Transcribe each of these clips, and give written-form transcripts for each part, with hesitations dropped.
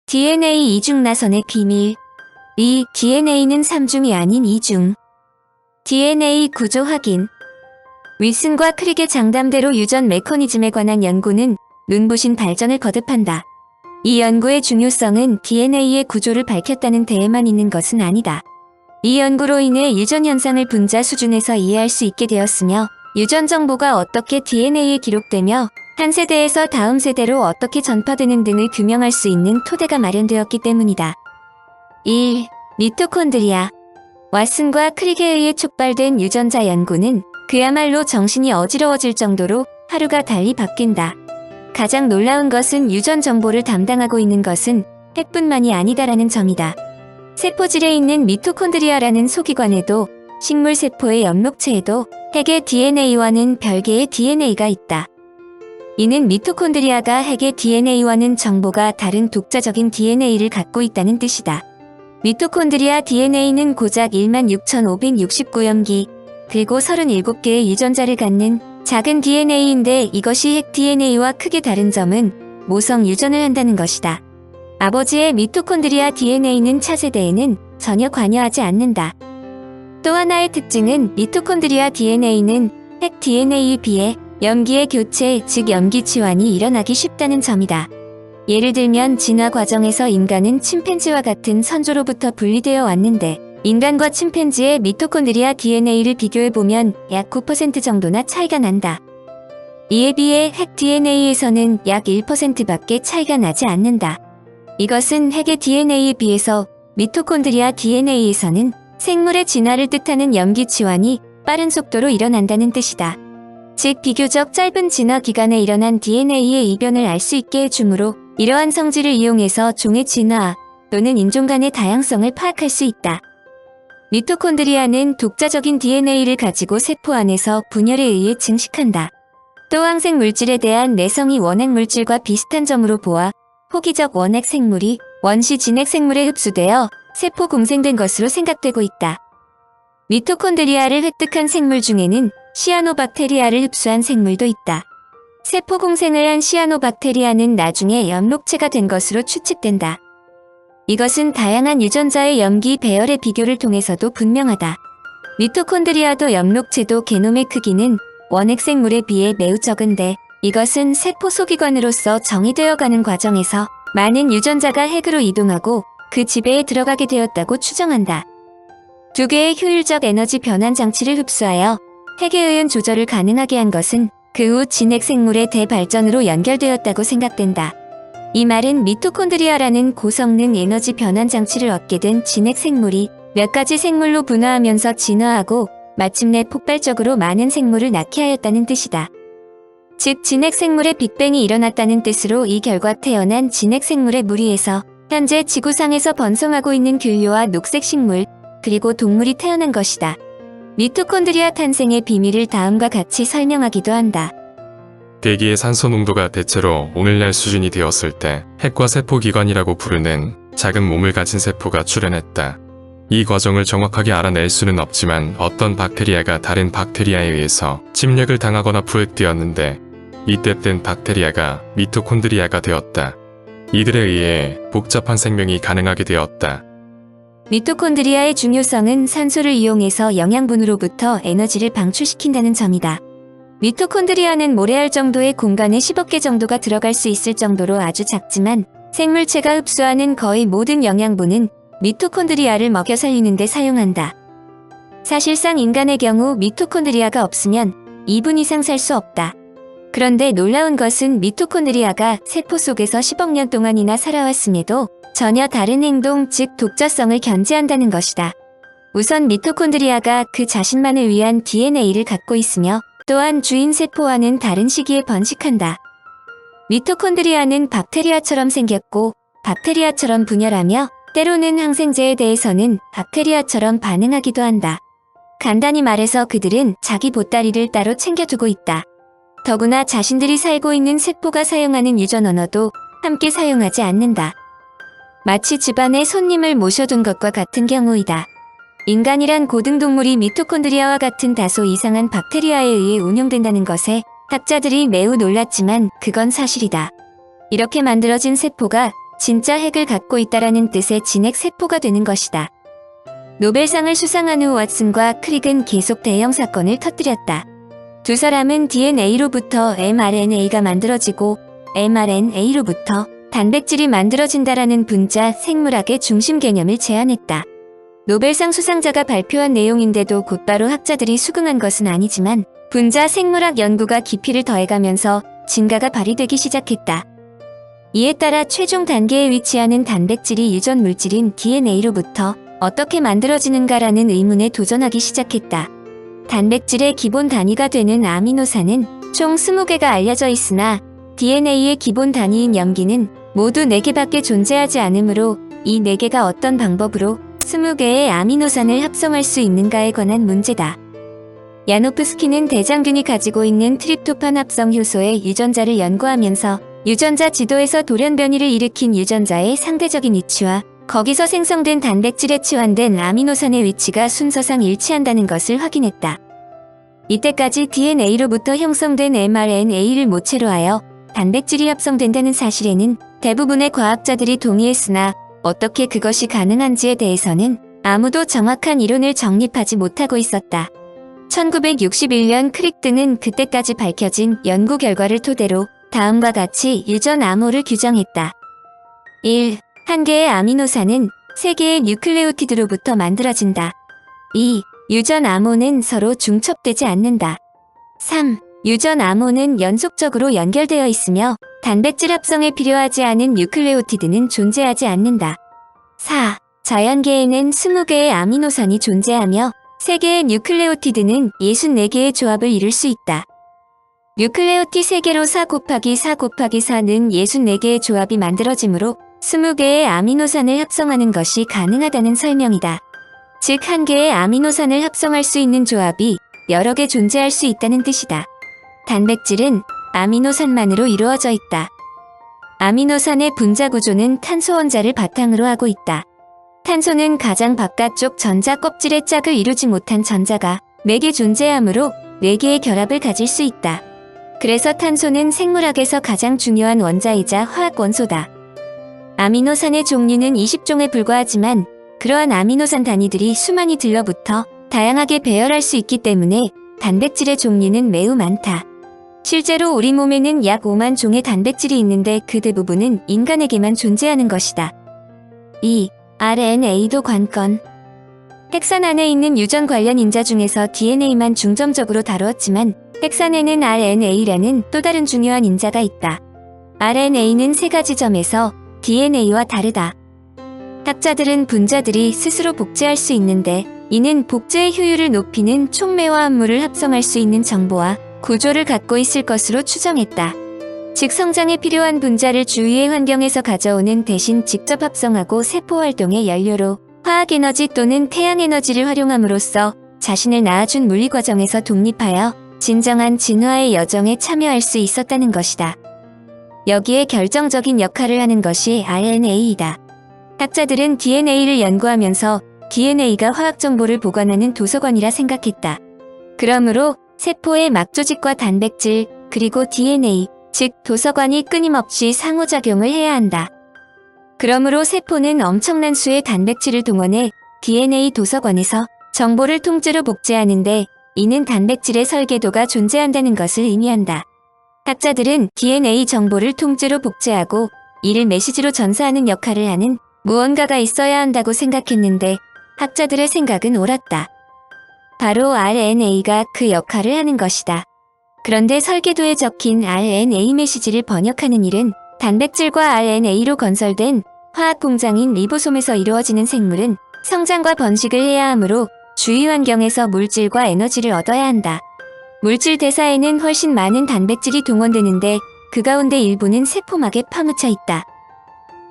DNA 이중나선의 비밀. 이 DNA는 3중이 아닌 2중. DNA 구조 확인. 윌슨과 크릭의 장담대로 유전 메커니즘에 관한 연구는 눈부신 발전을 거듭한다. 이 연구의 중요성은 DNA의 구조를 밝혔다는 데에만 있는 것은 아니다. 이 연구로 인해 유전 현상을 분자 수준에서 이해할 수 있게 되었으며, 유전 정보가 어떻게 DNA에 기록되며 한 세대에서 다음 세대로 어떻게 전파되는 등을 규명할 수 있는 토대가 마련되었기 때문이다. 1. 미토콘드리아. 왓슨과 크릭에 의해 촉발된 유전자 연구는 그야말로 정신이 어지러워질 정도로 하루가 달리 바뀐다. 가장 놀라운 것은 유전 정보를 담당하고 있는 것은 핵뿐만이 아니다라는 점이다. 세포질에 있는 미토콘드리아라는 소기관에도, 식물 세포의 엽록체에도 핵의 DNA와는 별개의 DNA가 있다. 이는 미토콘드리아가 핵의 DNA와는 정보가 다른 독자적인 DNA를 갖고 있다는 뜻이다. 미토콘드리아 DNA는 고작 16,569염기, 그리고 37개의 유전자를 갖는 작은 DNA인데, 이것이 핵 DNA와 크게 다른 점은 모성 유전을 한다는 것이다. 아버지의 미토콘드리아 DNA는 차세대에는 전혀 관여하지 않는다. 또 하나의 특징은 미토콘드리아 DNA는 핵 DNA에 비해 염기의 교체, 즉 염기 치환이 일어나기 쉽다는 점이다. 예를 들면 진화 과정에서 인간은 침팬지와 같은 선조로부터 분리되어 왔는데, 인간과 침팬지의 미토콘드리아 DNA를 비교해보면 약 9% 정도나 차이가 난다. 이에 비해 핵 DNA에서는 약 1%밖에 차이가 나지 않는다. 이것은 핵의 DNA에 비해서 미토콘드리아 DNA에서는 생물의 진화를 뜻하는 염기 치환이 빠른 속도로 일어난다는 뜻이다. 즉, 비교적 짧은 진화 기간에 일어난 DNA의 이변을 알 수 있게 해주므로 이러한 성질을 이용해서 종의 진화 또는 인종 간의 다양성을 파악할 수 있다. 미토콘드리아는 독자적인 DNA를 가지고 세포 안에서 분열에 의해 증식한다. 또 항생 물질에 대한 내성이 원핵 물질과 비슷한 점으로 보아 호기적 원핵 생물이 원시 진핵 생물에 흡수되어 세포 공생된 것으로 생각되고 있다. 미토콘드리아를 획득한 생물 중에는 시아노박테리아를 흡수한 생물도 있다. 세포 공생을 한 시아노박테리아는 나중에 엽록체가 된 것으로 추측된다. 이것은 다양한 유전자의 염기 배열의 비교를 통해서도 분명하다. 미토콘드리아도 엽록체도 게놈의 크기는 원핵 생물에 비해 매우 적은데, 이것은 세포 소기관으로서 정의되어가는 과정에서 많은 유전자가 핵으로 이동하고 그 지배에 들어가게 되었다고 추정한다. 두 개의 효율적 에너지 변환 장치를 흡수하여 핵에 의한 조절을 가능하게 한 것은 그 후 진핵 생물의 대발전으로 연결되었다고 생각된다. 이 말은 미토콘드리아라는 고성능 에너지 변환 장치를 얻게 된 진핵 생물이 몇 가지 생물로 분화하면서 진화하고 마침내 폭발적으로 많은 생물을 낳게 하였다는 뜻이다. 즉, 진핵 생물의 빅뱅이 일어났다는 뜻으로 이 결과 태어난 진핵 생물의 무리에서 현재 지구상에서 번성하고 있는 균류와 녹색 식물, 그리고 동물이 태어난 것이다. 미토콘드리아 탄생의 비밀을 다음과 같이 설명하기도 한다. 대기의 산소 농도가 대체로 오늘날 수준이 되었을 때 핵과 세포기관이라고 부르는 작은 몸을 가진 세포가 출현했다. 이 과정을 정확하게 알아낼 수는 없지만 어떤 박테리아가 다른 박테리아에 의해서 침략을 당하거나 포획되었는데, 이때 땐 박테리아가 미토콘드리아가 되었다. 이들에 의해 복잡한 생명이 가능하게 되었다. 미토콘드리아의 중요성은 산소를 이용해서 영양분으로부터 에너지를 방출시킨다는 점이다. 미토콘드리아는 모래알 정도의 공간에 10억 개 정도가 들어갈 수 있을 정도로 아주 작지만, 생물체가 흡수하는 거의 모든 영양분은 미토콘드리아를 먹여 살리는 데 사용한다. 사실상 인간의 경우 미토콘드리아가 없으면 2분 이상 살 수 없다. 그런데 놀라운 것은 미토콘드리아가 세포 속에서 10억 년 동안이나 살아왔음에도 전혀 다른 행동, 즉 독자성을 견지한다는 것이다. 우선 미토콘드리아가 그 자신만을 위한 DNA를 갖고 있으며, 또한 주인 세포와는 다른 시기에 번식한다. 미토콘드리아는 박테리아처럼 생겼고 박테리아처럼 분열하며, 때로는 항생제에 대해서는 박테리아처럼 반응하기도 한다. 간단히 말해서 그들은 자기 보따리를 따로 챙겨두고 있다. 더구나 자신들이 살고 있는 세포가 사용하는 유전 언어도 함께 사용하지 않는다. 마치 집안에 손님을 모셔둔 것과 같은 경우이다. 인간이란 고등동물이 미토콘드리아와 같은 다소 이상한 박테리아에 의해 운영된다는 것에 학자들이 매우 놀랐지만 그건 사실이다. 이렇게 만들어진 세포가 진짜 핵을 갖고 있다라는 뜻의 진핵 세포가 되는 것이다. 노벨상을 수상한 후 왓슨과 크릭은 계속 대형 사건을 터뜨렸다. 두 사람은 DNA로부터 mRNA가 만들어지고 mRNA로부터 단백질이 만들어진다라는 분자 생물학의 중심 개념을 제안했다. 노벨상 수상자가 발표한 내용인데도 곧바로 학자들이 수긍한 것은 아니지만 분자 생물학 연구가 깊이를 더해가면서 진가가 발휘되기 시작했다. 이에 따라 최종 단계에 위치하는 단백질이 유전 물질인 DNA로부터 어떻게 만들어지는가라는 의문에 도전하기 시작했다. 단백질의 기본 단위가 되는 아미노산은 총 20개가 알려져 있으나 DNA의 기본 단위인 염기는 모두 4개밖에 존재하지 않으므로 이 4개가 어떤 방법으로 20개의 아미노산을 합성할 수 있는가에 관한 문제다. 야노프스키는 대장균이 가지고 있는 트립토판 합성 효소의 유전자를 연구하면서 유전자 지도에서 돌연변이를 일으킨 유전자의 상대적인 위치와 거기서 생성된 단백질에 치환된 아미노산의 위치가 순서상 일치한다는 것을 확인했다. 이때까지 DNA로부터 형성된 mRNA를 모체로 하여 단백질이 합성된다는 사실에는 대부분의 과학자들이 동의했으나 어떻게 그것이 가능한지에 대해서는 아무도 정확한 이론을 정립하지 못하고 있었다. 1961년 크릭 등은 그때까지 밝혀진 연구 결과를 토대로 다음과 같이 유전 암호를 규정했다. 1. 한 개의 아미노산은 3개의 뉴클레오티드로부터 만들어진다. 2. 유전 암호는 서로 중첩되지 않는다. 3. 유전 암호는 연속적으로 연결되어 있으며 단백질 합성에 필요하지 않은 뉴클레오티드는 존재하지 않는다. 4. 자연계에는 20개의 아미노산이 존재하며 3개의 뉴클레오티드는 64개의 조합을 이룰 수 있다. 뉴클레오티 3개로 4 곱하기 4 곱하기 4는 64개의 조합이 만들어지므로 20개의 아미노산을 합성하는 것이 가능하다는 설명이다. 즉, 한 개의 아미노산을 합성할 수 있는 조합이 여러 개 존재할 수 있다는 뜻이다. 단백질은 아미노산만으로 이루어져 있다. 아미노산의 분자 구조는 탄소 원자를 바탕으로 하고 있다. 탄소는 가장 바깥쪽 전자 껍질의 짝을 이루지 못한 전자가 4개 존재하므로 4개의 결합을 가질 수 있다. 그래서 탄소는 생물학에서 가장 중요한 원자이자 화학 원소다. 아미노산의 종류는 20종에 불과하지만 그러한 아미노산 단위들이 수만이 들러붙어 다양하게 배열할 수 있기 때문에 단백질의 종류는 매우 많다. 실제로 우리 몸에는 약 5만 종의 단백질이 있는데 그 대부분은 인간에게만 존재하는 것이다. 2. RNA도 관건. 핵산 안에 있는 유전 관련 인자 중에서 DNA만 중점적으로 다루었지만 핵산에는 RNA라는 또 다른 중요한 인자가 있다. RNA는 3가지 점에서 DNA와 다르다. 학자들은 분자들이 스스로 복제할 수 있는데 이는 복제의 효율을 높이는 촉매와 합물을 합성할 수 있는 정보와 구조를 갖고 있을 것으로 추정했다. 즉 성장에 필요한 분자를 주위의 환경에서 가져오는 대신 직접 합성하고 세포 활동의 연료로 화학에너지 또는 태양에너지를 활용함으로써 자신을 낳아준 물리 과정에서 독립하여 진정한 진화의 여정에 참여할 수 있었다는 것이다. 여기에 결정적인 역할을 하는 것이 RNA이다. 학자들은 DNA를 연구하면서 DNA가 화학 정보를 보관하는 도서관이라 생각했다. 그러므로 세포의 막조직과 단백질, 그리고 DNA, 즉 도서관이 끊임없이 상호작용을 해야 한다. 그러므로 세포는 엄청난 수의 단백질을 동원해 DNA 도서관에서 정보를 통째로 복제하는데 이는 단백질의 설계도가 존재한다는 것을 의미한다. 학자들은 DNA 정보를 통째로 복제하고 이를 메시지로 전사하는 역할을 하는 무언가가 있어야 한다고 생각했는데 학자들의 생각은 옳았다. 바로 RNA가 그 역할을 하는 것이다. 그런데 설계도에 적힌 RNA 메시지를 번역하는 일은 단백질과 RNA로 건설된 화학 공장인 리보솜에서 이루어지는 생물은 성장과 번식을 해야 하므로 주위 환경에서 물질과 에너지를 얻어야 한다. 물질 대사에는 훨씬 많은 단백질이 동원되는데 그 가운데 일부는 세포막에 파묻혀 있다.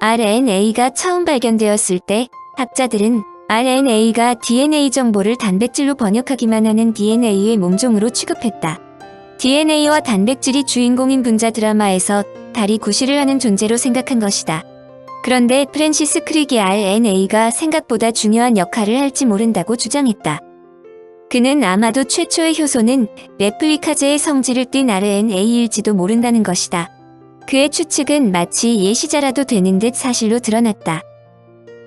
RNA가 처음 발견되었을 때 학자들은 RNA가 DNA 정보를 단백질로 번역하기만 하는 DNA의 몸종으로 취급했다. DNA와 단백질이 주인공인 분자 드라마에서 다리 구실을 하는 존재로 생각한 것이다. 그런데 프랜시스 크릭이 RNA가 생각보다 중요한 역할을 할지 모른다고 주장했다. 그는 아마도 최초의 효소는 레플리카제의 성질을 띤 RNA일지도 모른다는 것이다. 그의 추측은 마치 예시자라도 되는 듯 사실로 드러났다.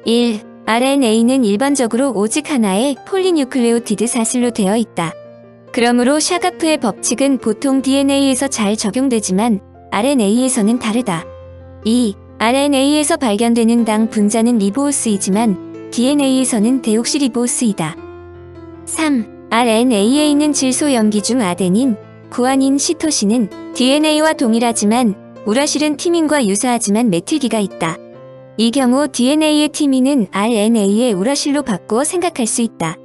1. RNA는 일반적으로 오직 하나의 폴리뉴클레오티드 사슬로 되어 있다. 그러므로 샤가프의 법칙은 보통 DNA에서 잘 적용되지만 RNA에서는 다르다. 2. RNA에서 발견되는 당 분자는 리보오스이지만 DNA에서는 데옥시리보오스이다. 3. RNA에 있는 질소 염기 중 아데닌, 구아닌, 시토신은 DNA와 동일하지만 우라실은 티민과 유사하지만 메틸기가 있다. 이 경우 DNA의 티민은 RNA의 우라실로 바꾸어 생각할 수 있다.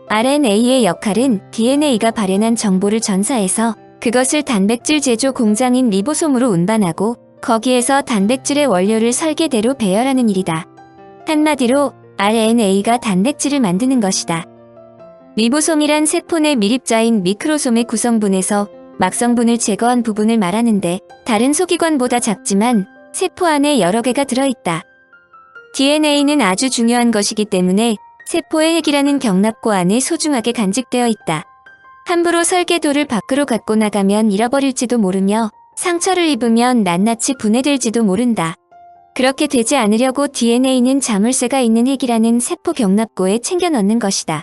RNA의 역할은 DNA가 발현한 정보를 전사해서 그것을 단백질 제조 공장인 리보솜으로 운반하고 거기에서 단백질의 원료를 설계대로 배열하는 일이다. 한마디로 RNA가 단백질을 만드는 것이다. 리보솜이란 세포 내 밀입자인 미크로솜의 구성분에서 막성분을 제거한 부분을 말하는데 다른 소기관보다 작지만 세포 안에 여러 개가 들어있다. DNA는 아주 중요한 것이기 때문에 세포의 핵이라는 경납고 안에 소중하게 간직되어 있다. 함부로 설계도를 밖으로 갖고 나가면 잃어버릴지도 모르며 상처를 입으면 낱낱이 분해될지도 모른다. 그렇게 되지 않으려고 DNA는 자물쇠가 있는 핵이라는 세포 경납고에 챙겨 넣는 것이다.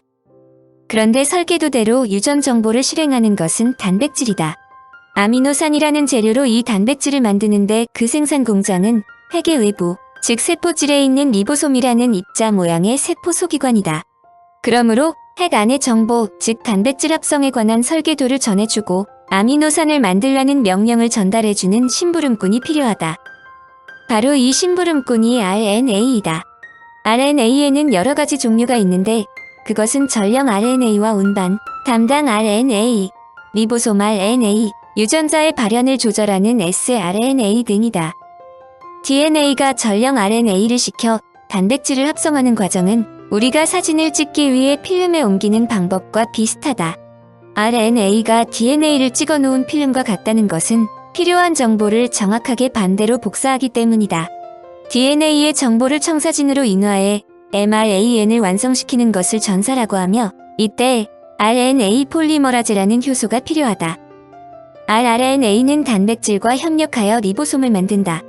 그런데 설계도대로 유전 정보를 실행하는 것은 단백질이다. 아미노산이라는 재료로 이 단백질을 만드는데 그 생산 공장은 핵의 외부, 즉 세포질에 있는 리보솜이라는 입자 모양의 세포 소기관이다. 그러므로 핵 안의 정보, 즉 단백질 합성에 관한 설계도를 전해주고 아미노산을 만들라는 명령을 전달해주는 심부름꾼이 필요하다. 바로 이 심부름꾼이 RNA이다. RNA에는 여러 가지 종류가 있는데 그것은 전령 RNA와 운반, 담당 RNA, 리보솜 RNA, 유전자의 발현을 조절하는 sRNA 등이다. DNA가 전령 RNA를 시켜 단백질을 합성하는 과정은 우리가 사진을 찍기 위해 필름에 옮기는 방법과 비슷하다. RNA가 DNA를 찍어 놓은 필름과 같다는 것은 필요한 정보를 정확하게 반대로 복사하기 때문이다. DNA의 정보를 청사진으로 인화해 mRNA를 완성시키는 것을 전사라고 하며 이때 RNA 폴리머라제라는 효소가 필요하다. rRNA는 단백질과 협력하여 리보솜을 만든다.